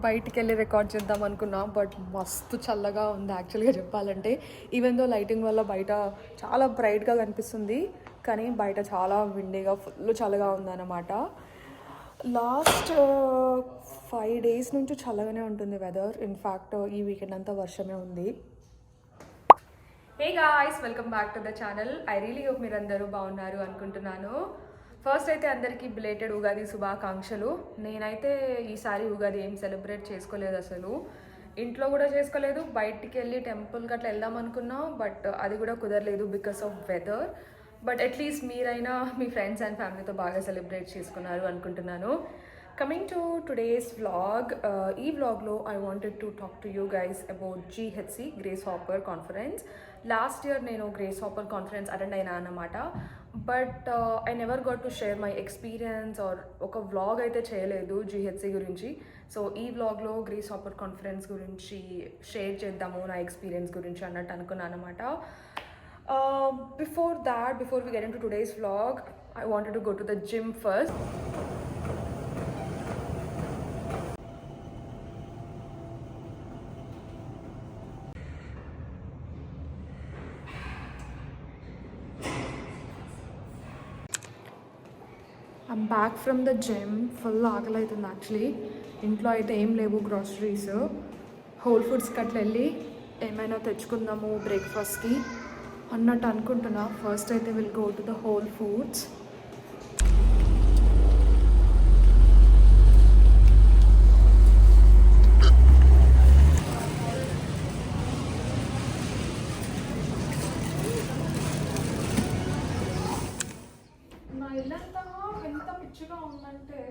బయటికి వెళ్ళి రికార్డ్ చేద్దాం అనుకున్నా, బట్ మస్తు చల్లగా ఉంది యాక్చువల్గా చెప్పాలంటే. ఈవెన్ దో లైటింగ్ వల్ల బయట చాలా బ్రైట్గా కనిపిస్తుంది, కానీ బయట చాలా విండీగా ఫుల్ చల్లగా ఉందన్నమాట. లాస్ట్ 5 days నుంచి చల్లగానే ఉంటుంది వెదర్. ఇన్ఫ్యాక్ట్ ఈ వీకెండ్ అంతా వర్షమే ఉంది. Hey guys, welcome back to the channel. I really hope మీరందరూ బాగున్నారు అనుకుంటున్నాను. ఫస్ట్ అయితే అందరికీ బిలేటెడ్ ఉగాది శుభాకాంక్షలు. నేనైతే ఈసారి ఉగాది ఏం సెలబ్రేట్ చేసుకోలేదు, అసలు ఇంట్లో కూడా చేసుకోలేదు. బయటికి వెళ్ళి టెంపుల్కి అట్లా వెళ్దాం అనుకున్నా, బట్ అది కూడా కుదరలేదు because of weather. But at least మీరైనా మీ ఫ్రెండ్స్ అండ్ ఫ్యామిలీతో బాగా సెలబ్రేట్ చేసుకున్నారు అనుకుంటున్నాను. కమింగ్ టు టుడేస్ వ్లాగ్, ఈ వ్లాగ్లో I wanted to talk to you guys about GHC Grace Hopper conference. Last year నేను గ్రేస్ హాపర్ కాన్ఫరెన్స్ అటెండ్ అయినా అన్నమాట. But I never got to share my experience or ఒక vlog అయితే చేయలేదు GHC గురించి. So ఈ వ్లాగ్లో గ్రేస్ హాపర్ కాన్ఫరెన్స్ గురించి షేర్ చేద్దాము, నా ఎక్స్పీరియన్స్ గురించి అన్నట్టు అనుకున్నాను అనమాట. Before we get into today's vlog, I wanted to go to the gym first. I'm back from the gym. Full ఆకలి అవుతుంది యాక్చువల్లీ. ఇంట్లో అయితే ఏం లేవు గ్రాసరీస్. హోల్ ఫుడ్స్కి అట్లా వెళ్ళి ఏమైనా తెచ్చుకుందాము బ్రేక్ఫాస్ట్కి అన్నట్టు అనుకుంటున్నా. ఫస్ట్ అయితే will go to the Whole Foods. నా ఇల్లంతా ఎంత పిచ్చిగా ఉందంటే,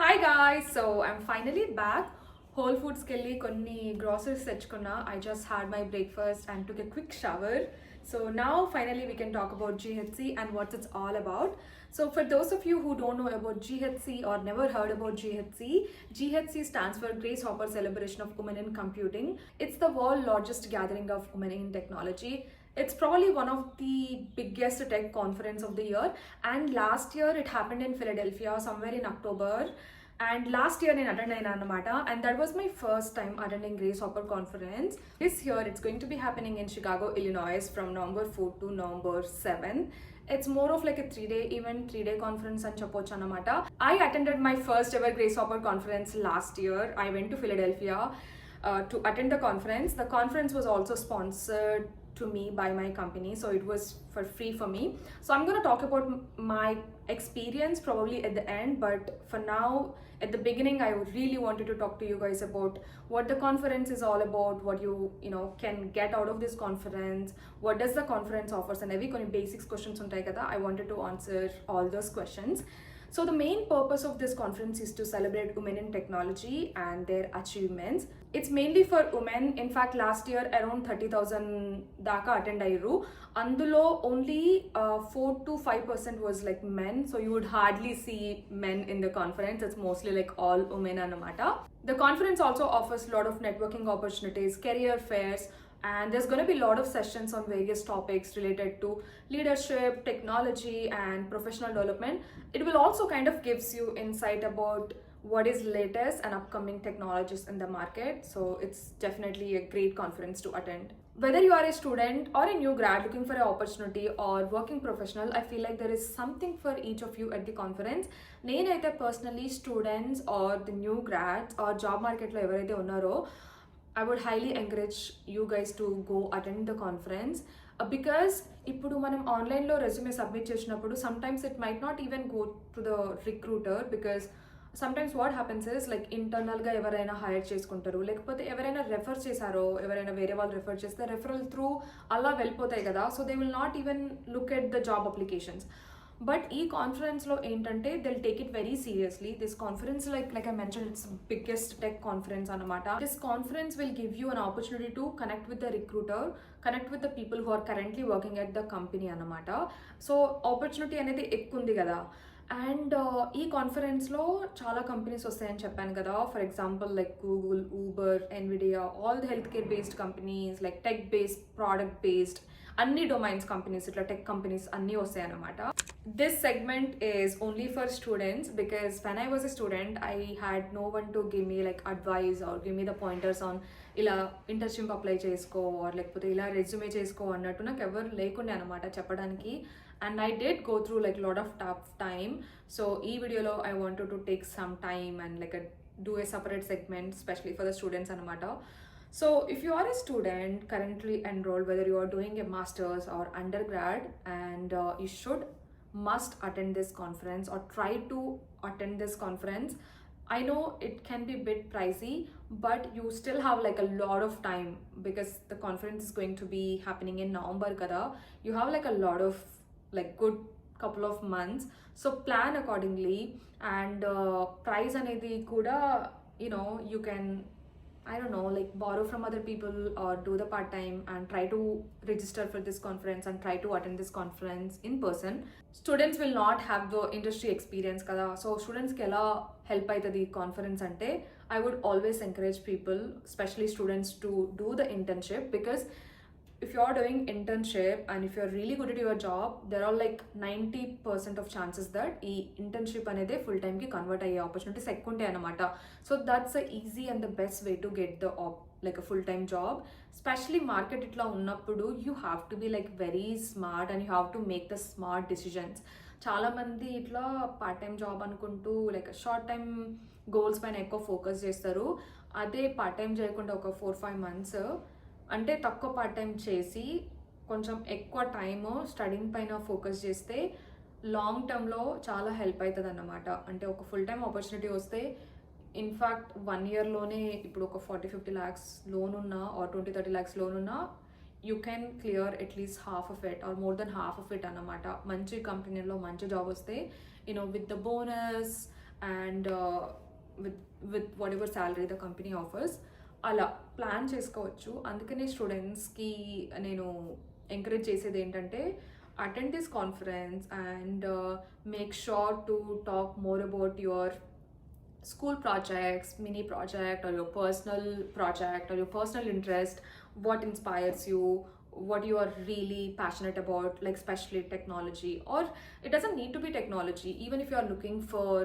hi guys, so I'm finally back. Whole ఫుడ్స్కి వెళ్ళి కొన్ని గ్రాసరీస్ తెచ్చుకున్నా. I just had my breakfast and took a quick shower. So now finally we can talk about GHC and what it's all about. So for those of you who don't know about GHC or never heard about GHC stands for Grace Hopper Celebration of Women in Computing. It's the world's largest gathering of women in technology. It's probably one of the biggest tech conference of the year, and last year it happened in Philadelphia somewhere in October. And last year నేను attend అయినా అనమాట, and that was my first time attending Grace Hopper conference. This year it's going to be happening in Chicago, Illinois from November 4th to November 7th. It's more of like a 3-day event, 3-day conference అని చెప్పొచ్చు అనమాట. I attended my first ever Grace Hopper conference last year. I went to Philadelphia to attend the conference. The conference was also sponsored to me by my company, so it was for free for me. So I'm going to talk about my experience probably at the end, but for now, at the beginning, I really wanted to talk to you guys about what the conference is all about, what you know can get out of this conference, what does the conference offers, and every koni basics questions untai kada. I wanted to answer all those questions. So the main purpose of this conference is to celebrate women in technology and their achievements. It's mainly for women. In fact, last year around 30,000 daka attend ayru. Andulo only 4 to 5% was like men, so you would hardly see men in the conference. It's mostly like all women anamata. The conference also offers a lot of networking opportunities, career fairs, and there's going to be a lot of sessions on various topics related to leadership, technology, and professional development. It will also kind of gives you insight about what is latest and upcoming technologies in the market. So it's definitely a great conference to attend. Whether you are a student or a new grad looking for an opportunity or working professional, I feel like there is something for each of you at the conference. Nenaithe personally students or the new grads or job market lo evaraithe unnaro, I would highly encourage you guys to go attend the conference, because ఇప్పుడు మనం ఆన్లైన్లో resume submit చేసినప్పుడు sometimes it might not even go to the recruiter, because sometimes what happens is like ఇంటర్నల్గా ఎవరైనా hire చేసుకుంటారు, లేకపోతే ఎవరైనా refer చేశారో, ఎవరైనా వేరే వాళ్ళు రెఫర్ చేస్తే రెఫరల్ త్రూ అలా వెళ్ళిపోతాయి కదా. So they will not even look at the job applications. But ఈ కాన్ఫరెన్స్లో ఏంటంటే they'll take it very seriously. This conference like I mentioned, it's biggest tech conference అనమాట. This conference will give you an opportunity to connect with the recruiter, connect with the people who are currently working at the company అనమాట. So opportunity అనేది ఎక్కువ ఉంది కదా. And ఈ కాన్ఫరెన్స్లో చాలా companies వస్తాయని చెప్పాను కదా. For example like Google, Uber, Nvidia, all the health care based companies, like tech based, product based, అన్ని డొమైన్స్ కంపెనీస్, ఇట్లా టెక్ కంపెనీస్ అన్నీ వస్తాయన్నమాట. This segment is only for students because when I was a student I had no one to give me like advice or give me the pointers on ఇలా internship apply చేసుకో or లేకపోతే ఇలా resume చేసుకో అన్నట్టు నాకు ఎవరు లేకుండే అనమాట చెప్పడానికి. And I did go through like a lot of tough time. So e video lo I wanted to take some time and like do a separate segment especially for the students anamata. So if you are a student currently enrolled, whether you are doing a master's or undergrad, and you should must attend this conference or try to attend this conference. I know it can be a bit pricey, but you still have like a lot of time because the conference is going to be happening in November kada. You have like a lot of like good couple of months, so plan accordingly. And price anedi kuda, you know, you can, I don't know, like borrow from other people or do the part time and try to register for this conference and try to attend this conference in person. Students will not have the industry experience kada, so students ki ela help aitadi conference ante I would always encourage people, especially students, to do the internship. Because if you're doing internship and if you're really good at your job, there are like 90% of chances that ee internship anede full time ki convert ayye opportunities ekku untayi anamata. So that's the easy and the best way to get the like a full time job. Especially market itla unnappudu you have to be like very smart and you have to make the smart decisions. చాలా మంది ఇట్లా part time job అనుకుంటూ like short time goals పైన ఎక్కువ focus చేస్తారు. అదే part time చేయకుండా ఒక 4-5 months అంటే తక్కువ పార్ట్ టైం చేసి కొంచెం ఎక్కువ టైము స్టడీయింగ్ పైన ఫోకస్ చేస్తే లాంగ్ టర్మ్లో చాలా హెల్ప్ అవుతుంది అన్నమాట. అంటే ఒక ఫుల్ టైం ఆపర్చునిటీ వస్తే ఇన్ఫ్యాక్ట్ 1 yearలోనే ఇప్పుడు ఒక 40-50 lakhs లోన్ ఉన్నా ఆర్ 20-30 lakhs లోన్ ఉన్నా you can clear at least half of it or more than half of it అన్నమాట. మంచి కంపెనీలో మంచి జాబ్ వస్తే you know with the bonus and with what ever salary the company offers అలా plan చేసుకోవచ్చు. అందుకనే స్టూడెంట్స్కి నేను ఎంకరేజ్ చేసేది ఏంటంటే attend this conference and make sure to talk more about your school projects, mini project, or your personal project, or your personal interest, what inspires you, what you are really passionate about, like especially technology. Or it doesn't need to be technology, even if you are looking for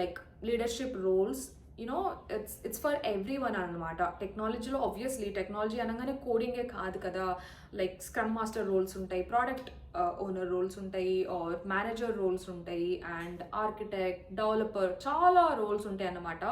like leadership roles, you know, it's for everyone anamata. Technology lo obviously technology anangane coding e kaadu kada, like scrum master roles ఉంటాయి, product owner roles ఉంటాయి, or manager roles ఉంటాయి, and architect, developer, చాలా roles ఉంటాయి అన్నమాట.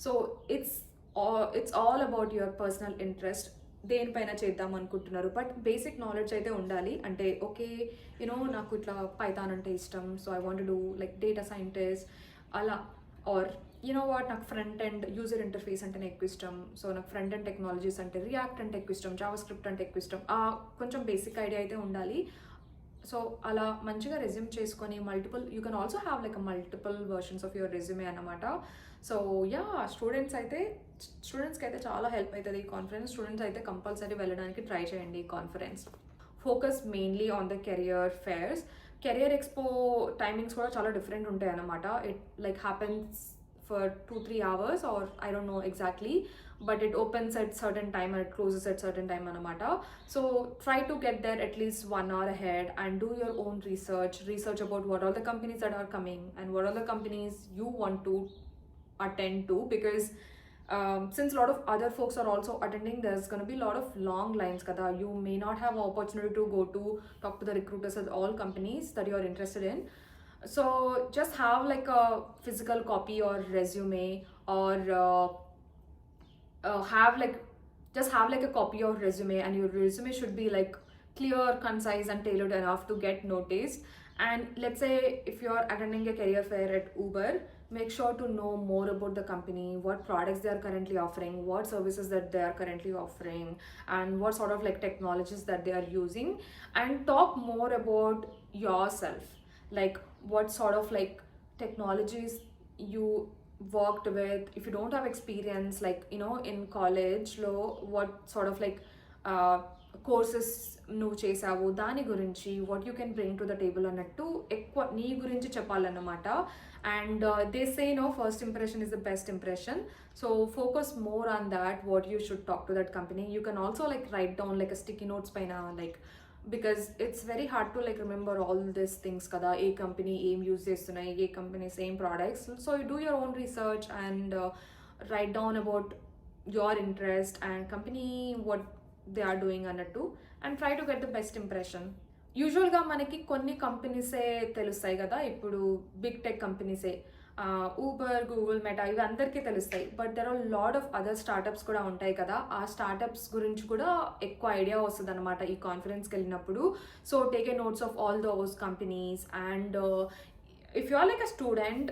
So it's all about your personal interest, దేనిపైన చేద్దాం అనుకుంటున్నారు. But basic knowledge అయితే ఉండాలి. అంటే ఓకే యూనో నాకు ఇట్లా పైథాన్ అంటే ఇష్టం, so I want do like data scientist అలా. ఆర్ యూనో వాట్, నాకు ఫ్రంట్ అండ్ యూజర్ ఇంటర్ఫేస్ అంటేనే ఎక్కువ ఇష్టం, సో నాకు ఫ్రంట్ అండ్ టెక్నాలజీస్ అంటే రియాక్ట్ అంటే ఎక్కువ ఇష్టం, జావా స్క్రిప్ట్ అంటే ఎక్కువ ఇష్టం. కొంచెం బేసిక్ ఐడియా అయితే ఉండాలి. సో అలా మంచిగా రెజ్యూమ్ చేసుకొని multiple, you can also have like multiple versions of your resume అన్నమాట. సో యా, స్టూడెంట్స్కి అయితే చాలా హెల్ప్ అవుతుంది ఈ కాన్ఫరెన్స్. స్టూడెంట్స్ అయితే కంపల్సరీ వెళ్ళడానికి ట్రై చేయండి ఈ conference. Focus mainly on the career fares. Career expo timings కూడా చాలా డిఫరెంట్ ఉంటాయి అన్నమాట. It like happens for 2-3 hours, or I don't know exactly, but it opens at certain time and it closes at certain time anamata. So try to get there at least 1 hour ahead and do your own research about what all the companies that are coming and what all the companies you want to attend to, because since a lot of other folks are also attending, there's going to be a lot of long lines kada. You may not have an opportunity to go to talk to the recruiters at all companies that you are interested in. So just have like a physical copy or resume, or have like a copy of resume, and your resume should be like clear, concise and tailored enough to get noticed. And let's say if you're attending a career fair at Uber, make sure to know more about the company, what products they are currently offering, what services that they are currently offering, and what sort of like technologies that they are using. And talk more about yourself, like what sort of like technologies you worked with. If you don't have experience, like you know in college lo, what sort of like courses నువ్వు చేసావు దాని గురించి what you can bring to the table అన్నట్టు ఎక్కువ నీ గురించి చెప్పాలన్నమాట. And they say no first impression is the best impression. So focus more on that what you should talk to that company. You can also like write down like sticky notes పైన, like because it's very hard to like remember all this things కదా, ఏ company ఏం use చేస్తున్నాయి, ఏ company same products. So you do your own research and right down about your interest and company what they are doing అన్నట్టు, and try to get the best impression. యూజువల్గా మనకి కొన్ని కంపెనీసే తెలుస్తాయి కదా, ఇప్పుడు బిగ్ టెక్ కంపెనీసే Uber, Google, Meta ఇవి అందరికీ తెలుస్తాయి. But there are lot of other startups కూడా ఉంటాయి కదా, ఆ స్టార్టప్స్ గురించి కూడా ఎక్కువ ఐడియా వస్తుంది అనమాట ఈ కాన్ఫరెన్స్కి వెళ్ళినప్పుడు. So take a notes of all those companies. And if you are like a student,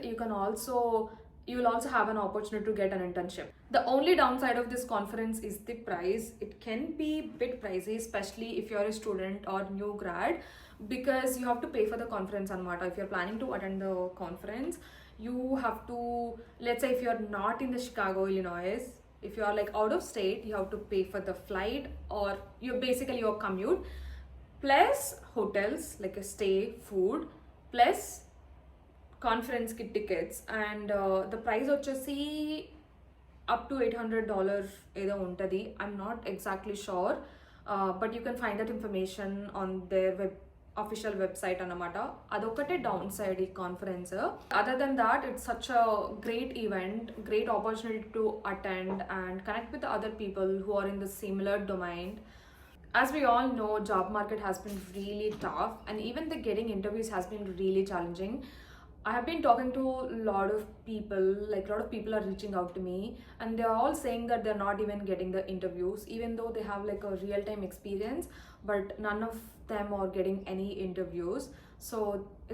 you will also have an opportunity to get an internship. The only downside of this conference is the price. It can be a bit pricey, especially if you're a student or new grad, because you have to pay for the conference anamata. If you're planning to attend the conference, you have to, let's say if you're not in the Chicago, Illinois, if you are like out of state, you have to pay for the flight or your commute, plus hotels, like a stay, food, plus conference కి tickets. And the price వచ్చేసి up to $800 ఏదో ఉంటుంది. I'm not exactly sure, but you can find that information on their official website అనమాట. అదొకటే downside ఈ conference. Other then that it's such a great event, great opportunity to attend and connect with other people who are in the similar domain. As we all know, job market has been really tough, and even the getting interviews has been really challenging. I have been talking to a lot of people, like a lot of people are reaching out to me, and they're all saying that they're not even getting the interviews, even though they have like a real-time experience, but none of them are getting any interviews. So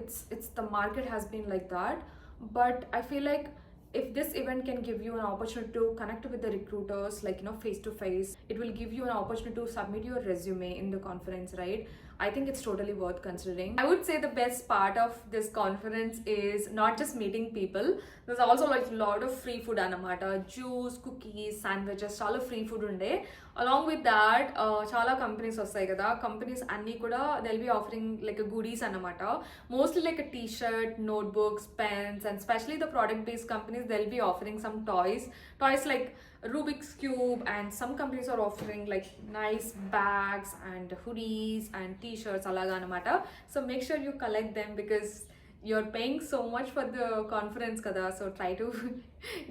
it's the market has been like that. But I feel like if this event can give you an opportunity to connect with the recruiters, like face to face, it will give you an opportunity to submit your resume in the conference, right? I think it's totally worth considering. I would say the best part of this conference is not just meeting people. There's also like a lot of free food anamata, juice, cookies, sandwiches, chala free food unde. Along with that, chala companies vastayi kada, companies anni kuda they'll be offering like a goodies anamata, mostly like a t-shirt, notebooks, pens, and especially the product based companies, they'll be offering some toys like Rubik's Cube, and some companies are offering like nice bags and hoodies and t-shirts alaga anamata. So make sure you collect them because you're paying so much for the conference kada, so try to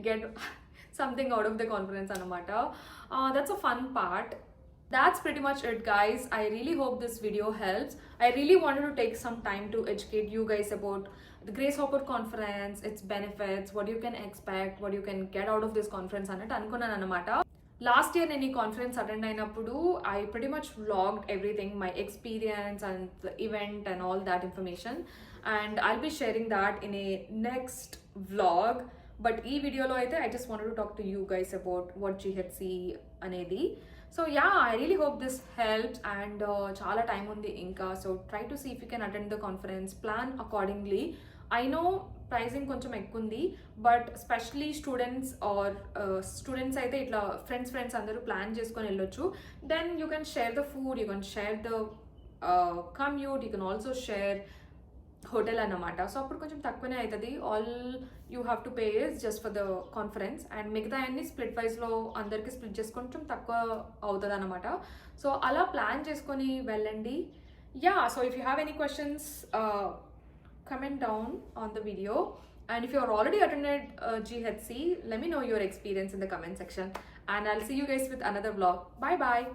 get something out of the conference anamata. That's a fun part. That's pretty much it, guys. I really hope this video helps. I really wanted to take some time to educate you guys about the Grace Hopper conference, its benefits, what you can expect, what you can get out of this conference అన్నట్టు అనుకున్నాను అనమాట. Last year నేను ఈ conference attend అయినప్పుడు I pretty much vlogged everything, my experience and the event and all that information, and I'll be sharing that in a next vlog. But ఈ వీడియోలో అయితే I just wanted to talk to you guys about what GHC అనేది. So yeah, I really hope this helps, and చాలా time ఉంది ఇంకా. So try to see if you can attend the conference, plan accordingly. I know pricing కొంచెం ఎక్కువ ఉంది, but especially students అయితే ఇట్లా friends అందరూ ప్లాన్ చేసుకొని వెళ్ళొచ్చు. Then you can share the food, you can share the commute, you can also share hotel అన్నమాట. So అప్పుడు కొంచెం తక్కువనే అవుతుంది. All you have to pay is just for the conference, and మిగతా అన్ని స్ప్లిట్ వైజ్లో అందరికీ స్ప్లిట్ చేసుకొని కొంచెం తక్కువ అవుతుంది అనమాట. సో అలా ప్లాన్ చేసుకొని వెళ్ళండి. Yeah, so if you have any questions, comment down on the video, and if you are already attended GHC, let me know your experience in the comment section, and I'll see you guys with another vlog. Bye bye.